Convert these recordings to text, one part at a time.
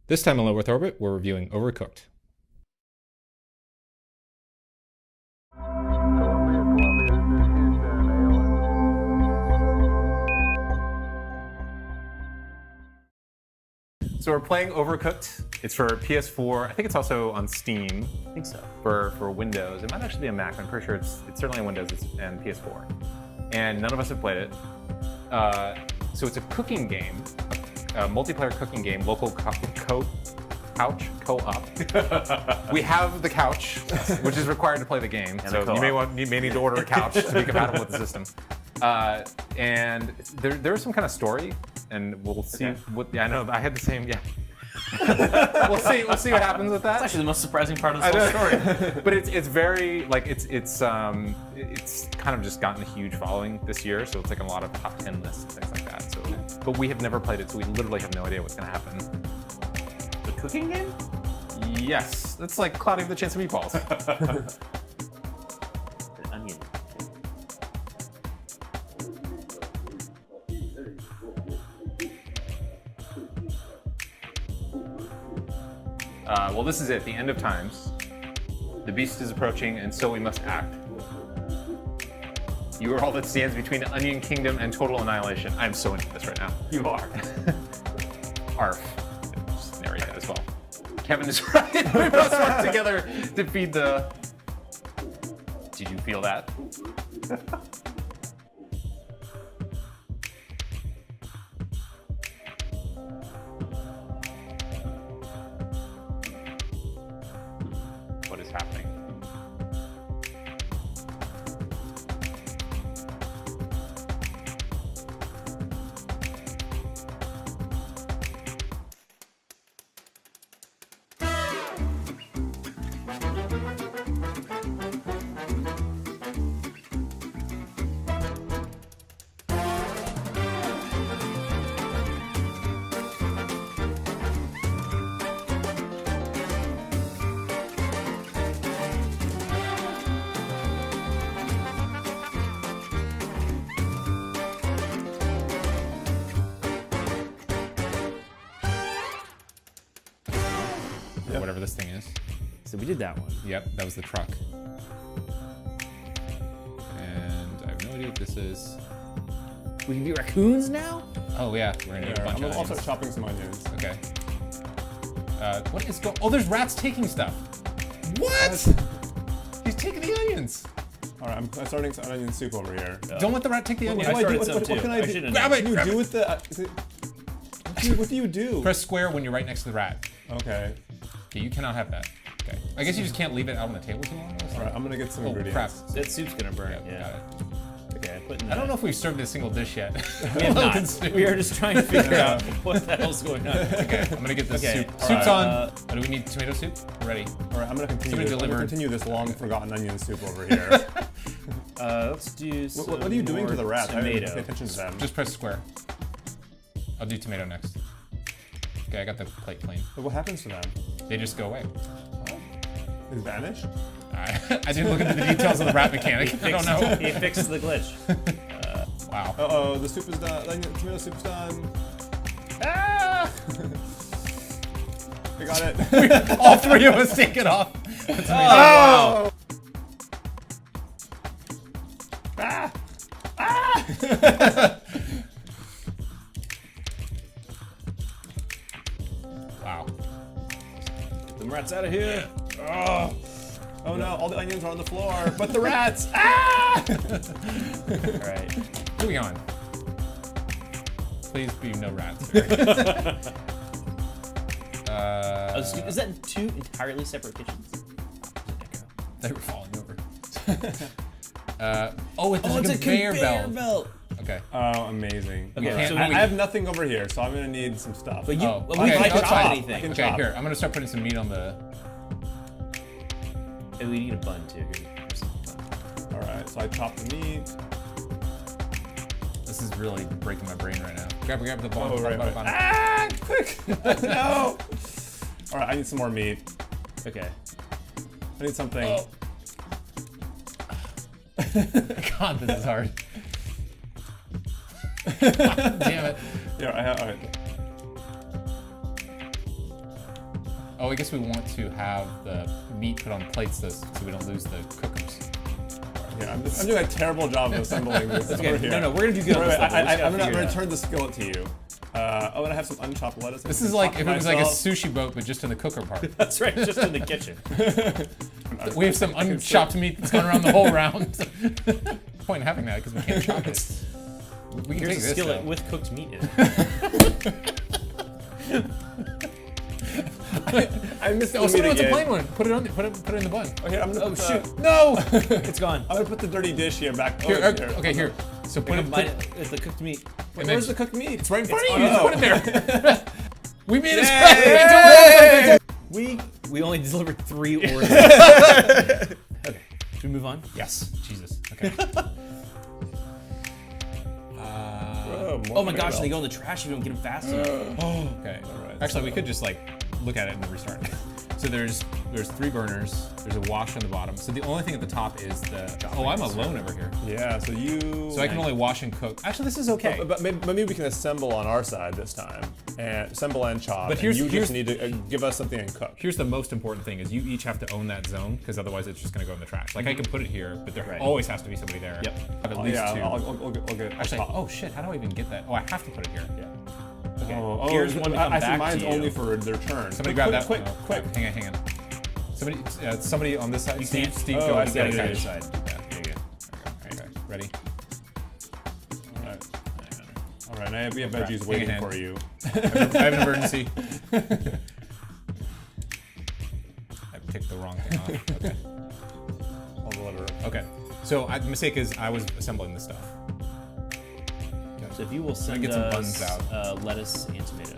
This time on Low Earth Orbit, we're reviewing Overcooked. So we're playing Overcooked. It's for PS4. I think it's also on Steam. I think so. For Windows. It might actually be a Mac. I'm pretty sure it's certainly on Windows and PS4. And none of us have played it. So it's a cooking game, a multiplayer cooking game, local couch co-op. We have the couch, which is required to play the game. And so you may need to order a couch to be compatible with the system. And there's some kind of story, and we'll see. Okay. I know I had the same. Yeah. we'll see what happens with that. That's actually the most surprising part of this whole story. But it's very like it's kind of just gotten a huge following this year, so it's like a lot of top 10 lists and things like that. So, but we have never played it, so we literally have no idea what's going to happen. The cooking game? Yes, that's like Cloudy with a Chance of Meatballs. The onion. Well, this is it, the end of times. The beast is approaching, and so we must act. You are all that stands between the Onion Kingdom and total annihilation. I'm so into this right now. You are. Arf. Just narrate that as well. Kevin is right. We must work together to feed the... Did you feel that? What is happening? Whatever this thing is. So we did that one. Yep, that was the truck. And I have no idea what this is. We can be raccoons now? Oh yeah, we're gonna need a bunch of I'm also onions. chopping some onions. Okay. What is going? Oh, there's rats taking stuff. What? He's taking the onions. All right, I'm starting some onion soup over here. Don't let the rat take the onions. What do I do? started some What too. can I do? shouldn't Grab have. it! What do you Grab do it. with the? What do you do? Press square when you're right next to the rat. Okay. Okay, you cannot have that. Okay. I guess you just can't leave it out on the table too long. All right, I'm gonna get some Oh crap. ingredients. That soup's gonna burn. Yeah, got it. Okay, I put in I don't know if we've served a single dish yet. We have not. We are just trying to figure out what the hell's going on. Okay, I'm gonna get this Okay, soup. all Soup's right, on. Do we need tomato soup? We're ready. All right, I'm gonna continue. Somebody This, I'm gonna delivered. continue this long forgotten onion soup over here. Let's do some What are you doing to the rat? I didn't pay Tomato. attention to them. Just press square. I'll do tomato next. Okay, I got the plate clean. But what happens to them? They just go away. They vanish? I didn't look into the details of the rat mechanic. I don't know. He fixed the glitch. Wow. Uh-oh, the soup is done. The tomato soup's done. Ah! I got it. All three of us take it off. That's amazing. Oh! Ah! Ah! Wow. Get them rats out of here. Oh no, all the onions are on the floor, but the rats! Ah! All right. Moving on. Please be no rats. Is that two entirely separate kitchens? They were falling over. Oh, it's like it's a conveyor belt. Okay. Oh, amazing. Okay, All right, so I we- have nothing over here, so I'm gonna need some stuff. But you, Oh, we okay, can that's chop fine. anything. I can Okay, chop. here. I'm gonna start putting some meat on the. And we need a bun too. Here. Here's some bun. All right, so I chop the meat. This is really breaking my brain right now. Grab the bun. Oh, right, right. Ah! Quick! No! All right, I need some more meat. Okay. I need something. Oh. God, this is hard. God damn it. Yeah, all right. Oh, I guess we want to have the meat put on plates so we don't lose the cookers. Yeah, I'm doing a terrible job of assembling this over Okay, here. no, we're gonna do good. on this level. We just gotta I'm figure gonna it out. turn the skillet to you. Oh, and I have some unchopped lettuce. This is like if it was like a sushi boat, but just in the cooker part. That's right, just in the kitchen. We have some unchopped meat that's going around the whole round. Point in having that because we can't chop it. We can Here's take a this. skillet though. with cooked meat in it. I missed the Oh, someone meat wants a again. plain one. Put it on. Put it in the bun. Oh, here, I'm gonna put shoot. No. It's gone. I'm gonna put the dirty dish here back. Here, Oh, okay, here. So put it. It's the cooked meat. And Where's then- the cooked meat? It's right in front of You you. just put it there. We made it. We We only delivered 3 orders. Okay, should we move on? Yes. Jesus. Okay. Oh my gosh, they go in the trash if you don't get them fast enough. Okay. Actually, we could just like look at it and then restart it. So there's 3 burners. There's a wash on the bottom. So the only thing at the top is the. Oh, I'm alone over here. Yeah, so you. So I can only wash and cook. Actually, this is okay. But maybe we can assemble on our side this time, and assemble and chop. But and here's- you here's- just need to give us something and cook. Here's the most important thing: is you each have to own that zone, because otherwise it's just going to go in the trash. Like I can put it here, but there always has to be somebody there. Yep. Have at least yeah, 2. I'll get it. Actually, oh shit! How do I even get that? Oh, I have to put it here. Yeah. Okay. Oh, Here's one to come I see back mine's to you. only for their turn. Somebody Quick, grab that. Quick, Oh, quick. Hang on. Somebody on this side. You Steve, can't- Steve, Oh, go I on see, the I other see, side. side. Yeah. There you go. Okay. Ready? All right. Now we have veggies Hang waiting on. for you. I have an emergency. I picked the wrong thing off. Okay. I'll deliver it. Okay. So the mistake is I was assembling this stuff. So if you will send get some us buns out. lettuce and tomato.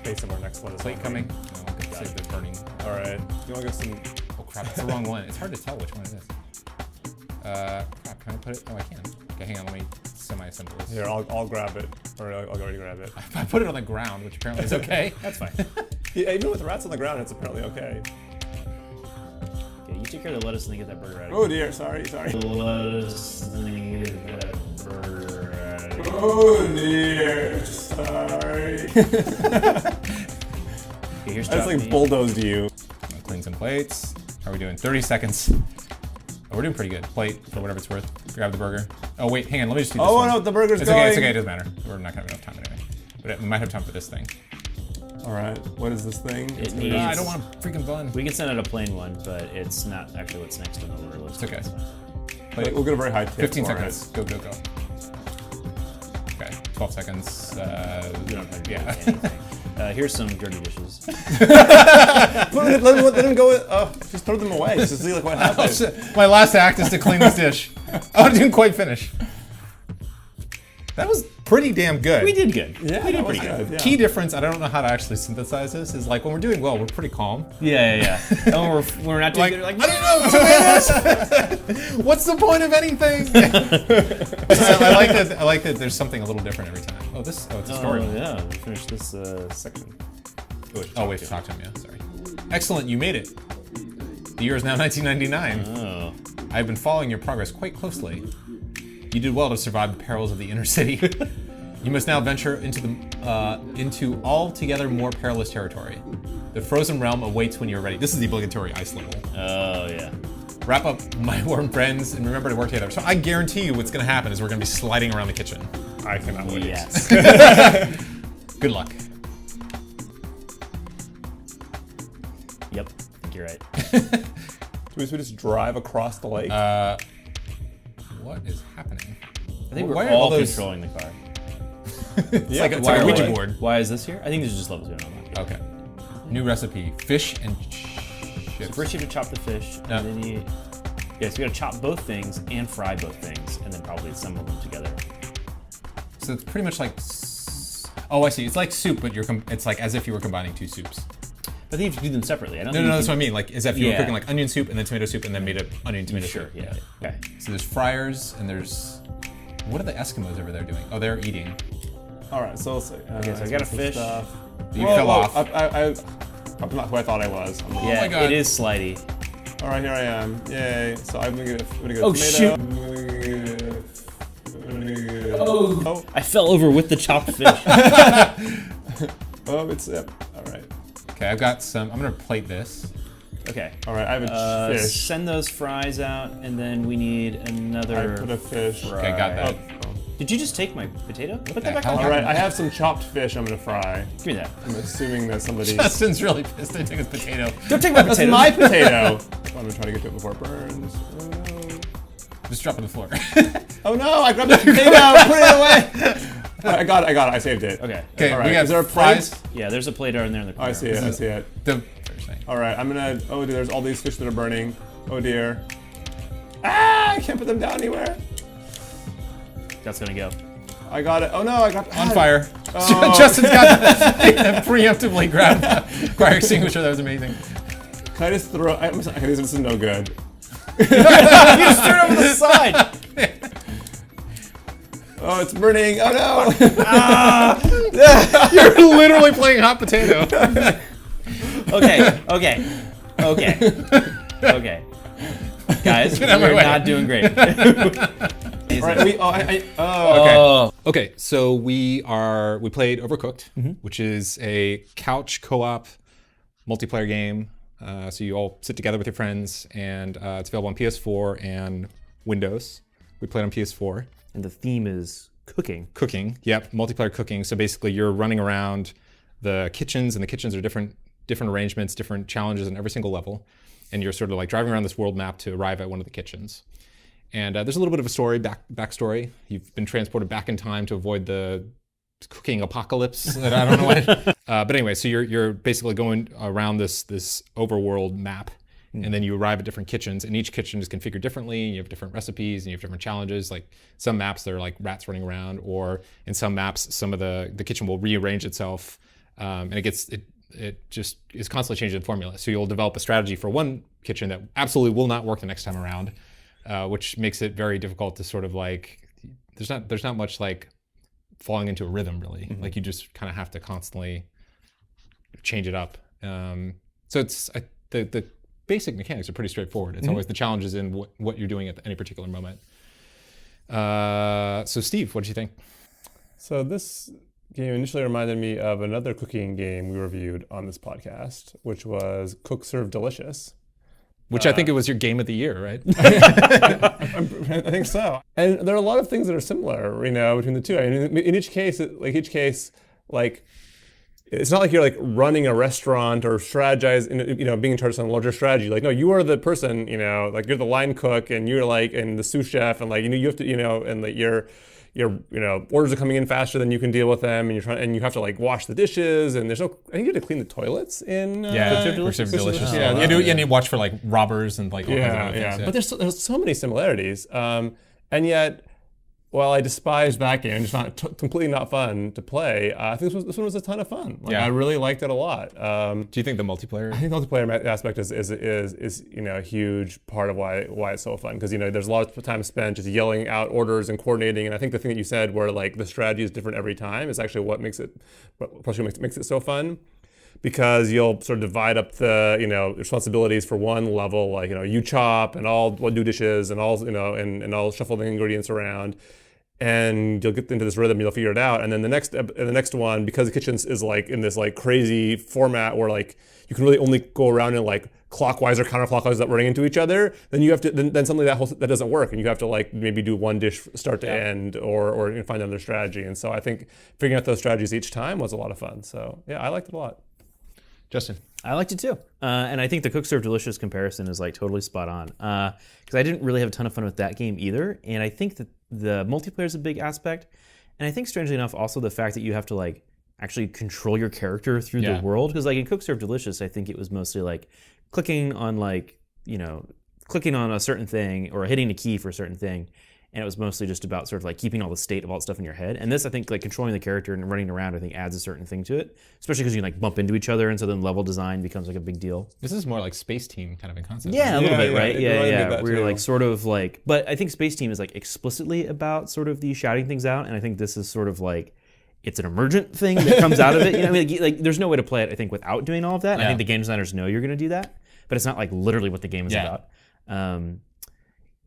Base of our next lettuce. Plate coming. Oh, okay. Save the burning. All right. You want to get some? Oh crap! It's the wrong one. It's hard to tell which one it is. Crap. Can I put it? Oh, I can. Okay, hang on. Let me semi-assemble this. Here, I'll grab it, or I'll already grab it. I put it on the ground, which apparently is okay. That's fine. Yeah, even with rats on the ground, it's apparently okay. Okay, you take care of the lettuce and then get that burger out of Oh dear, sorry. Lettuce and then get that burger out of Oh dear, sorry. Okay, here's I just chopped like meat. bulldozed you. I'll clean some plates. How are we doing? 30 seconds. Oh, we're doing pretty good. Plate for whatever it's worth. Grab the burger. Oh wait, hang on. Let me just do this Oh one. no, the burger's It's going. okay. It's okay. It doesn't matter. We're not gonna have enough time anyway. But we might have time for this thing. All right, what is this thing? It gonna be- needs- I don't want a freaking bun. We can send out a plain one, but it's not actually what's next on the order list. It's okay. Like, we'll get a very high tip 15 for seconds. Go. Okay. 12 seconds. You don't have to do Yeah. anything. Here's some dirty dishes. Let him go. Just throw them away. Just to see like what Oh, happens. shit. My last act is to clean this dish. Oh, I didn't quite finish. That was pretty damn good. We did good. Yeah, we did that was pretty good. good. Yeah. Key difference, I don't know how to actually synthesize this, is like when we're doing well, we're pretty calm. Yeah. And when we're not doing Like, good, I don't know, tomatoes! What's the point of anything? I like that there's something a little different every time. Oh, it's a story. yeah, we finished this section. Oh, wait, to talk to him, yeah, sorry. Excellent, you made it. The year is now 1999. Oh. I've been following your progress quite closely. You did well to survive the perils of the inner city. You must now venture into altogether more perilous territory. The frozen realm awaits when you're ready. This is the obligatory ice level. Oh, yeah. Wrap up, my warm friends, and remember to work together. So I guarantee you what's going to happen is we're going to be sliding around the kitchen. I cannot wait. Yes. Good luck. Yep, I think you're right. Do we just drive across the lake? What is happening? I think Why we're are all all those- controlling the car. It's like a Why- Ouija why- board. Why is this here? I think these are just levels we don't unlock. Okay. New recipe: fish and chips. First you have to chop the fish, No. and then you... Yeah, so you gotta chop both things and fry both things, and then probably assemble them together. So it's pretty much like. Oh, I see. It's like soup, but it's like as if you were combining 2 soups. But then you have to do them separately. I don't No, think you that's what I can- mean. Like as if you were Yeah. cooking like onion soup and then tomato soup and then made an onion tomato Sure, soup. yeah. Okay. So there's fryers and there's. What are the Eskimos over there doing? Oh, they're eating. All right, so let's see. Okay, so I got a some fish. stuff. You fell off. I'm not who I thought I was. Yeah, my God. it is slidey. All right, here I am. Yay! So I'm gonna get a Oh, tomato. I fell over with the chopped fish. Oh, it's yep. All right. Okay, I've got some. I'm gonna plate this. Okay. All right, I have a fish. Send those fries out, and then we need another. I put a fish. Okay, got that. Did you just take my potato? Put the that back hell? on. All right, I have some chopped fish I'm gonna fry. Give me that. I'm assuming that somebody. Justin's really pissed. They took his potato. Don't take my That's potato. my potato. I'm gonna try to get to it before it burns. Oh no. Just drop it on the floor. Oh no, I grabbed the potato, put it away. I got it, I saved it. Okay. Okay, All right, we got is there a fries. plate? Yeah, there's a plate over there in the corner. I see it. All right, I'm gonna, oh dear, there's all these fish that are burning. Oh dear. Ah, I can't put them down anywhere. That's gonna go. I got it. Oh no, I got On fire. Oh. Justin's got that preemptively grabbed the fire extinguisher. That was amazing. Can I just throw, okay, this is no good. You just threw it over the side. Oh, it's burning. Oh no. You're literally playing hot potato. Okay. Guys, we're not doing great. All right, okay. Okay, so we played Overcooked, which is a couch co-op multiplayer game. So you all sit together with your friends, and it's available on PS4 and Windows. We played on PS4. And the theme is cooking. Cooking, yep, multiplayer cooking. So basically, you're running around the kitchens, and the kitchens are different arrangements, different challenges in every single level, and you're sort of like driving around this world map to arrive at one of the kitchens. And there's a little bit of a story, backstory. You've been transported back in time to avoid the cooking apocalypse that I don't know what. But anyway, so you're basically going around this overworld map, and then you arrive at different kitchens, and each kitchen is configured differently. You have different recipes, and you have different challenges. Like some maps, they're like rats running around, or in some maps, some of the kitchen will rearrange itself, and it just is constantly changing the formula. So you'll develop a strategy for one kitchen that absolutely will not work the next time around, which makes it very difficult to sort of like, there's not much like falling into a rhythm really. Like you just kind of have to constantly change it up. So it's the basic mechanics are pretty straightforward. It's always the challenges in what you're doing at any particular moment. So Steve, what did you think? So this game initially reminded me of another cooking game we reviewed on this podcast, which was Cook Serve Delicious. Which I think it was your game of the year, right? I think so. And there are a lot of things that are similar, between the two. I mean, in each case, it's not like you're like running a restaurant or strategizing, being in charge of some larger strategy. Like, no, you are the person, like you're the line cook and you're like, and the sous chef, and like, you have to, and like your orders are coming in faster than you can deal with them, and you have to like wash the dishes, and I think you have to clean the toilets in Cook Serve Delicious. Yeah, and you watch for like robbers and like all kinds of other things. But there's so many similarities, and yet, while I despise that game, it's not completely not fun to play. I think this one was a ton of fun. I really liked it a lot. Do you think the multiplayer? I think the multiplayer aspect is a huge part of why it's so fun, because there's a lot of time spent just yelling out orders and coordinating. And I think the thing that you said, where like the strategy is different every time, is actually what makes it so fun. Because you'll sort of divide up the responsibilities for one level, like you chop and I'll do dishes and and I'll shuffle the ingredients around, and you'll get into this rhythm, you'll figure it out, and then the next one, because the kitchen is like in this like crazy format where like you can really only go around in like clockwise or counterclockwise without running into each other, then you have to then suddenly that doesn't work, and you have to like maybe do one dish start to end or find another strategy. And so I think figuring out those strategies each time was a lot of fun. So yeah, I liked it a lot. Justin. I liked it too. And I think the Cook Serve Delicious comparison is like totally spot on. Because I didn't really have a ton of fun with that game either. And I think that the multiplayer is a big aspect. And I think strangely enough, also the fact that you have to like actually control your character through the world. Because like in Cook Serve Delicious, I think it was mostly like clicking on a certain thing or hitting a key for a certain thing. And it was mostly just about sort of like keeping all the state of all the stuff in your head. And this, I think, like controlling the character and running around, I think adds a certain thing to it, especially because you like bump into each other, and so then level design becomes like a big deal. This is more like Space Team kind of in concept. Yeah, a little bit, right? Yeah. Where you're like sort of like, but I think Space Team is like explicitly about sort of the shouting things out, and I think this is sort of like, it's an emergent thing that comes out of it. I mean, like there's no way to play it, I think, without doing all of that. And I think the game designers know you're going to do that, but it's not like literally what the game is about.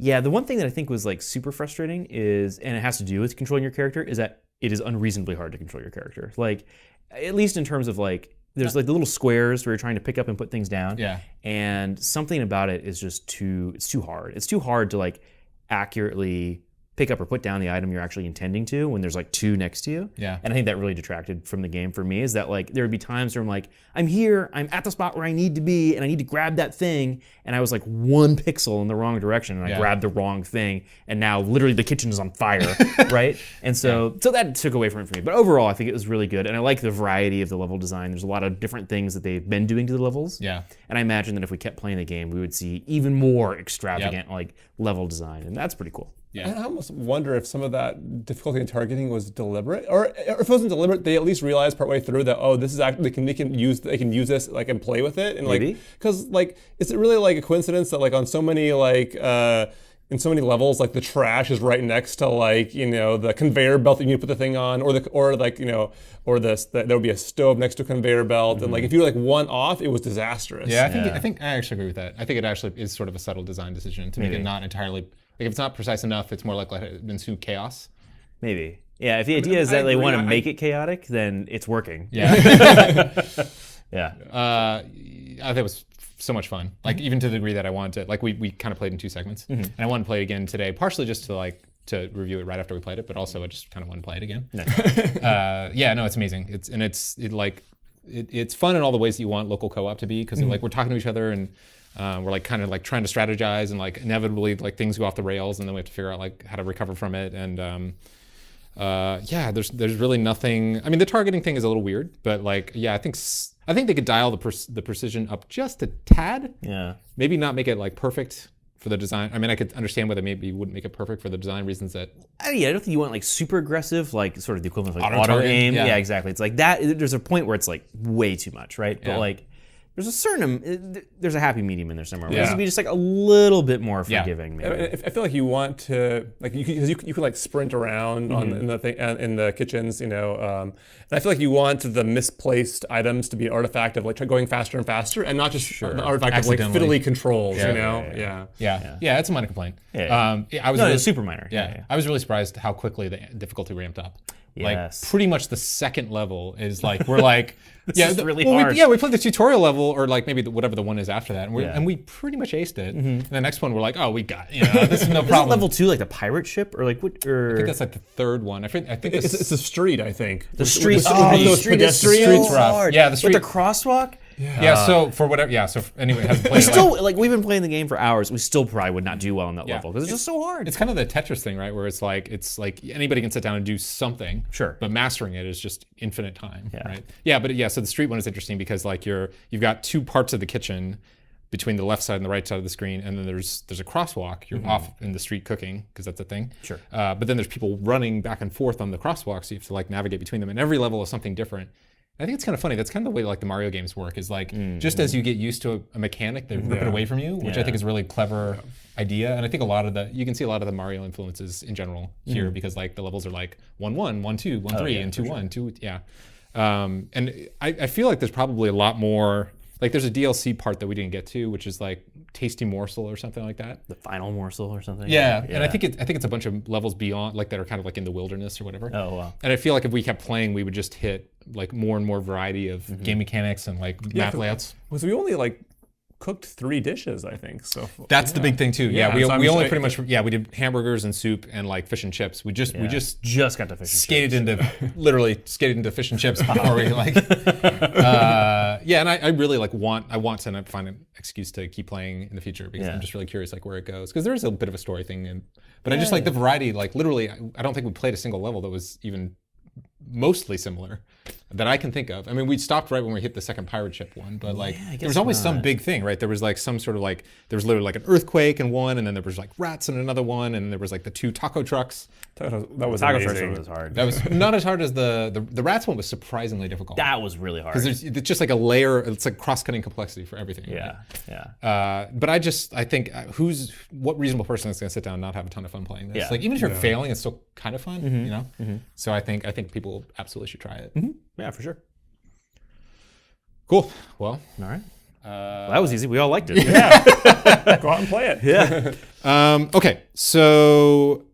The one thing that I think was like super frustrating is, and it has to do with controlling your character, is that it is unreasonably hard to control your character. Like, at least in terms of like, there's like the little squares where you're trying to pick up and put things down. Yeah. And something about it is just it's too hard. It's too hard to like accurately pick up or put down the item you're actually intending to when there's like two next to you. Yeah. And I think that really detracted from the game for me, is that like there would be times where I'm like, I'm here, I'm at the spot where I need to be, and I need to grab that thing, and I was like 1 pixel in the wrong direction, and I grabbed the wrong thing, and now literally the kitchen is on fire, right? And so that took away from it for me. But overall, I think it was really good, and I like the variety of the level design. There's a lot of different things that they've been doing to the levels. Yeah. And I imagine that if we kept playing the game, we would see even more extravagant like level design, and that's pretty cool. Yeah. And I almost wonder if some of that difficulty in targeting was deliberate, or if it wasn't deliberate, they at least realized partway through that, oh, this is actually they can use this like and play with it, and Maybe. like, because like, is it really like a coincidence that like on so many like in so many levels, like the trash is right next to like, you know, the conveyor belt that you need to put the thing on, or there would be a stove next to a conveyor belt, and like if you were like one off, it was disastrous. Yeah, I think I actually agree with that. I think it actually is sort of a subtle design decision to make it not entirely. Like if it's not precise enough, it's more likely to ensue chaos. Maybe. Yeah, if the idea is that they want to make it chaotic, then it's working. Yeah. Yeah. I think it was so much fun. Like even to the degree that I wanted to, like we kind of played in 2 segments, and I wanted to play it again today, partially just to review it right after we played it, but also I just kind of wanted to play it again. Nice. Yeah, no, it's amazing. It's fun in all the ways that you want local co-op to be, because like we're talking to each other, and we're like kind of like trying to strategize, and like inevitably like things go off the rails, and then we have to figure out like how to recover from it. And there's really nothing. I mean, the targeting thing is a little weird, but like I think they could dial the precision up just a tad. Yeah. Maybe not make it like perfect for the design. I mean, I could understand why they maybe wouldn't make it perfect for the design reasons that. I don't think you want like super aggressive, like sort of the equivalent of like Auto auto target, aim. yeah. Yeah, exactly. It's like that. There's a point where it's like way too much, right? But Yeah. like there's a certain, there's a happy medium in there somewhere. Yeah. This would be just like a little bit more forgiving, maybe. I feel like you want to like you can like sprint around in the thing in the kitchens, you know, and I feel like you want the misplaced items to be an artifact of like going faster and faster, and not just an artifact of like Accidentally. fiddly controls, Yeah, you know. Yeah, it's a minor complaint. Yeah. I was No, really, it's super minor. Yeah, I was really surprised how quickly the difficulty ramped up. Yes. Like pretty much the second level is like we're like is really we hard. played the tutorial level, or like maybe whatever the one is after that, and we pretty much aced it. And the next one we're like, oh, we got this is no Isn't problem. level 2 like the pirate ship, or like what? Or I think that's like the third one. I think It's a street, I think. the street. the street is so street's rough. hard. Yeah, the street- With the crosswalk. Yeah, so for whatever, so anyway, it hasn't played We it, still like we've been playing the game for hours. We still probably would not do well on that level because it's just so hard. it's kind of the Tetris thing, right? Where it's like anybody can sit down and do something. Sure. But mastering it is just infinite time, Yeah. right? Yeah, but so the street one is interesting because like you've got 2 parts of the kitchen between the left side and the right side of the screen, and then there's a crosswalk. You're off in the street cooking because that's a thing. Sure. But then there's people running back and forth on the crosswalk, so you have to like navigate between them. And every level is something different. I think it's kind of funny. That's kind of the way like the Mario games work. Is like just as you get used to a mechanic, they rip it away from you, which I think is a really clever idea. And I think you can see a lot of the Mario influences in general here because like the levels are like 1-1, 1-2, 1-3, and 2-1, 2. Yeah. And I feel like there's probably a lot more. Like there's a DLC part that we didn't get to, which is like Tasty Morsel or something like that. The final morsel or something. Yeah, and I think it's a bunch of levels beyond, like that are kind of like in the wilderness or whatever. Oh wow. And I feel like if we kept playing, we would just hit like more and more variety of game mechanics and like map layouts. Was we only like cooked 3 dishes, I think. So That's the big thing too. Yeah, Yeah, so we I'm only just- pretty much we did hamburgers and soup and like fish and chips. We just got to fish. skated into literally skated into fish and chips before we like and I really like want to find an excuse to keep playing in the future because I'm just really curious like where it goes, because there is a bit of a story thing, but I just like the variety. Like literally I don't think we played a single level that was even mostly similar that I can think of. I mean, we stopped right when we hit the second pirate ship one, but like there was always some big thing, right? There was like some sort of like there was literally like an earthquake in one, and then there was like rats in another one, and there was like the 2 taco trucks. that was Taco amazing. Truck was hard. That was not as hard as the rats one was surprisingly difficult. That was really hard. Because it's just like a layer. It's like cross-cutting complexity for everything. Yeah. But I think what reasonable person is going to sit down and not have a ton of fun playing this? Yeah. Like even if you're failing, it's still kind of fun, you know. So I think people absolutely should try it. Yeah, for sure. Cool. Well, All right. Well, that was easy. We all liked it. Go out and play it. Yeah. okay. So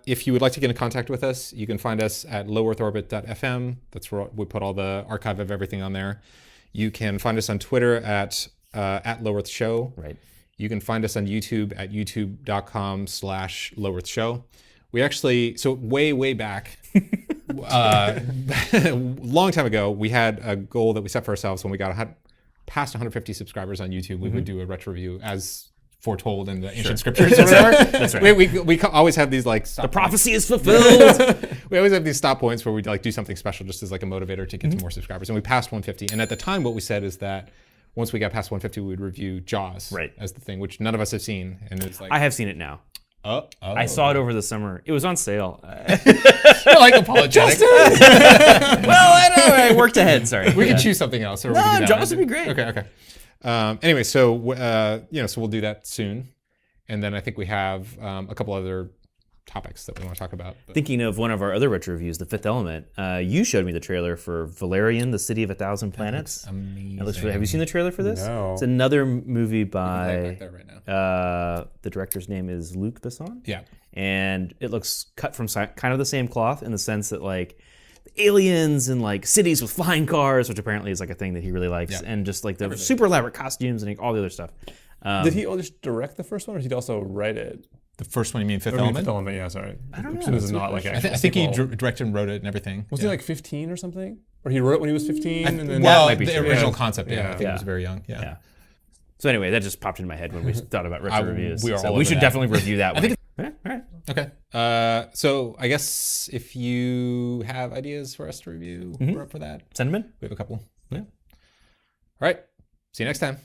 if you would like to get in contact with us, you can find us at lowearthorbit.fm. That's where we put all the archive of everything on there. You can find us on Twitter at Low Earth Show. Right. You can find us on YouTube at youtube.com/Low Earth Show. We actually, so way back, long time ago, we had a goal that we set for ourselves when we got past 150 subscribers on YouTube. We would do a retro review as foretold in the ancient scriptures or whatever. That's right. We always have these like The prophecy is fulfilled. we always have these stop points where we like do something special just as like a motivator to get to more subscribers. And we passed 150. And at the time, what we said is that once we got past 150, we would review Jaws as the thing, which none of us have seen. And it's like I have seen it now. Oh. I saw it over the summer. It was on sale. You're like apologetic. Well, I know. I worked ahead. Sorry. We can choose something else. Or we can do that. Jaws would be great. Okay. Anyway, so so we'll do that soon, and then I think we have a couple other topics that we want to talk about. But. Thinking of one of our other retro reviews, The Fifth Element, you showed me the trailer for Valerian, the City of a Thousand Planets. Amazing. Have you seen the trailer for this? No. It's another movie by Back there right now. the director's name is Luc Besson. Yeah. And it looks cut from kind of the same cloth in the sense that like aliens and like cities with flying cars, which apparently is like a thing that he really likes, and just like the super elaborate costumes and like, all the other stuff. Did he just direct the first one, or did he also write it? The first one, you mean Fifth Or Element? Fifth Element, yeah, sorry. I don't know. So this is not like I actual think he sequel. directed and wrote it and everything. Was he like 15 or something? Or he wrote it when he was 15? and then well, might be the true. original Yeah. concept, I think Yeah. he was very young. Yeah. Yeah. So anyway, that just popped into my head when we thought about retro reviews. we are So all we over should that. definitely review that one. think Yeah, all right. Okay. So I guess if you have ideas for us to review, we're up for that. Send them in. We have a couple. Yeah. All right. See you next time.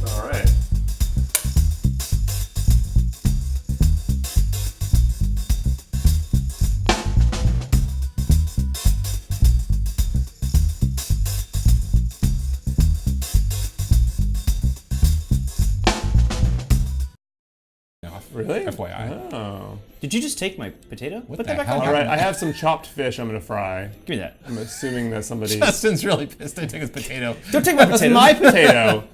All right. Really? FYI. Oh. Did you just take my potato? Put the that back hell? on. All right, I have some chopped fish I'm going to fry. Give me that. I'm assuming that somebody... Justin's really pissed I took his potato. Don't take my That's potato. my potato.